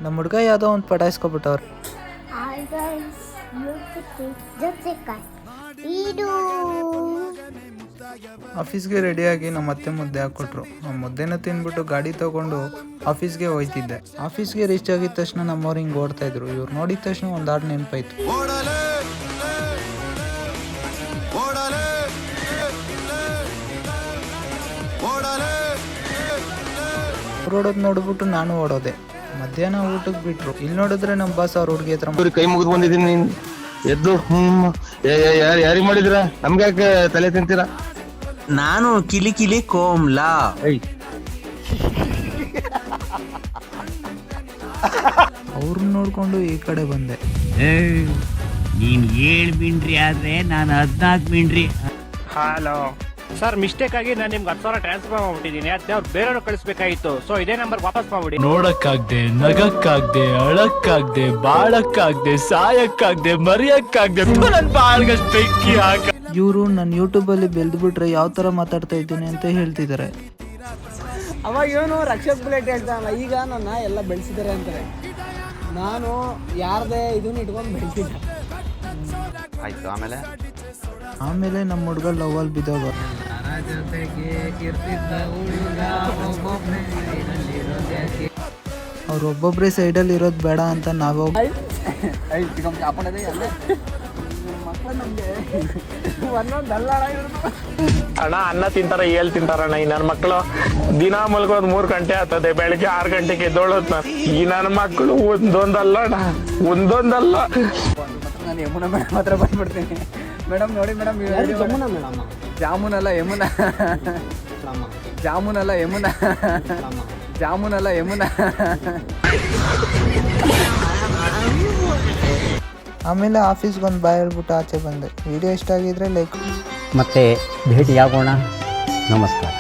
ನಮ್ಮ ಹುಡುಗ ಯಾವುದೋ ಒಂದು ಪಟಾಯಿಸ್ಕೊಬಿಟ್ಟವ್ರು. ಆಫೀಸ್ಗೆ ರೆಡಿಯಾಗಿ ನಮ್ಮ ಅತ್ತೆ ಮುದ್ದೆ ಹಾಕ್ಕೊಟ್ರು. ಆ ಮುದ್ದೆನ ತಿಂದ್ಬಿಟ್ಟು ಗಾಡಿ ತಗೊಂಡು ಆಫೀಸ್ಗೆ ಹೋಯ್ತಿದ್ದೆ. ಆಫೀಸ್ಗೆ ರೀಚ್ ಆಗಿದ ತಕ್ಷಣ ನಮ್ಮವ್ರು ಹಿಂಗೆ ಓಡ್ತಾ ಇದ್ರು. ಇವ್ರು ನೋಡಿದ ತಕ್ಷಣ ಒಂದು ಹಾಡು ನೆನಪಾಯ್ತು. ಓಡೋದು ನೋಡ್ಬಿಟ್ಟು ನಾನು ಓಡೋದೆ. ಮಧ್ಯಾಹ್ನ ಊಟಕ್ಕೆ ಬಿಟ್ರು. ಇಲ್ಲಿ ನೋಡಿದ್ರೆ ನಮ್ಮ ಬಾಸ್ ಅವ್ರ ಹುಡುಗಿ ಹತ್ರ ಕೈ ಮುಗಿದು ಬಂದಿದ್ದೀನಿ, ಎದ್ದು ಯಾರಿಗೆ ಮಾಡಿದ್ರ, ನಮ್ಗೆ ಯಾಕೆ ತಲೆ ತಿಂತೀರಾ? ನಾನು ಕಿಲಿ ಕಿಲಿ ಕೋಮ್ಲಾ. ಅವ್ರನ್ನ ನೋಡ್ಕೊಂಡು ಈ ಕಡೆ ಬಂದೆ. ನೀನ್ 7 ಮಿಂಡ್ರಿ ಆದ್ರೆ ನಾನು 14 ಮಿಂಡ್ರಿ. ಹಲೋ ಸರ್, ಮಿಸ್ಟೇಕ್ ಆಗಿ ನಾನು ನಿಮ್ಗೆ 10,000 ಟ್ರಾನ್ಸ್ಫರ್ ಮಾಡ್ಬಿಟ್ಟಿದ್ದೀನಿ. ಅದನ್ನ ಅವ್ರು ಬೇರೆಯವ್ರು ಕಳಿಸ್ಬೇಕಾಗಿತ್ತು. ಸೊ ಇದೇ ನಂಬರ್ ವಾಪಸ್ ಮಾಡ್ಬಿಡಿ. ನೋಡಕ್ಕಾಗ್ದೆ, ನಗಕ್ಕಾಗ್ದೆ, ಅಳಕ್ಕಾಗ್ದೆ, ಬಾಳಕ್ಕಾಗ್ದೆ, ಸಾಯಕ್ಕಾಗ್ದೆ, ಮರಿಯಕ್ಕಾಗ್ದೆ, ನನ್ ಬಾಳ್ಗಷ್ಟು ಬೆಂಕಿ ಹಾಕ. ಇವರು ನನ್ನ ಯೂಟ್ಯೂಬಲ್ಲಿ ಬೆಳೆದ್ಬಿಟ್ರೆ ಯಾವ ಥರ ಮಾತಾಡ್ತಾ ಇದ್ದೀನಿ ಅಂತ ಹೇಳ್ತಿದ್ದಾರೆ. ಅವಾಗ ಇವನು ರಕ್ಷಕ್ ಬುಲೆಟ್ ಹೇಳ್ತಾನಲ್ಲ, ಈಗ ನನ್ನ ಎಲ್ಲ ಬೆಳೆಸಿದ್ದಾರೆ ಅಂತಾರೆ. ನಾನು ಯಾರದೇ ಇದನ್ನ ಇಟ್ಕೊಂಡು ಬೆಳೆಸಿದ್ದೆ. ಆಯ್ತು. ಆಮೇಲೆ ನಮ್ಮ ಹುಡುಗ ಲವಲ್ ಬಿದ್ದೋಗ. ಅವ್ರು ಒಬ್ಬೊಬ್ಬರೇ ಸೈಡಲ್ಲಿ ಇರೋದು ಬೇಡ ಅಂತ ನಾವೇ ಅಣ್ಣ ಅನ್ನ ತಿಂತಾರ, ಏಳ್ ತಿಂತಾರಣ್ಣ. ಈ ನನ್ನ ಮಕ್ಕಳು ದಿನ ಮಲ್ಗೋದ್ 3 ಗಂಟೆ ಆಗ್ತದೆ, ಬೆಳಿಗ್ಗೆ 6 ಗಂಟೆಗೆ ಎದ್ದೋಳೋದ್. ಈ ನನ್ನ ಮಕ್ಕಳು ಒಂದೊಂದಲ್ಲ ಅಣ್ಣ, ಒಂದೊಂದಲ್ಲ. ನಾನು ಯಮುನಾ ಮೇಡಮ್ ಹತ್ರ ಬಂದ್ಬಿಡ್ತೀನಿ. ಮೇಡಮ್ ನೋಡಿ ಮೇಡಮ್, ಯಮುನಾ ಮೇಡಮ್, ಜಾಮೂನಲ್ಲ ಯಮುನಾ, ಜಾಮೂನಲ್ಲ ಯಮುನಾ, ಜಾಮೂನಲ್ಲ ಯಮುನಾ. ಆಮೇಲೆ ಆಫೀಸ್ಗೆ ಒಂದು ಬಾಯ್ ಹೇಳ್ಬಿಟ್ಟು ಆಚೆ ಬಂದೆ. ವಿಡಿಯೋ ಇಷ್ಟ ಆಗಿದ್ರೆ ಲೈಕ್. ಮತ್ತೆ ಭೇಟಿಯಾಗೋಣ. ನಮಸ್ಕಾರ.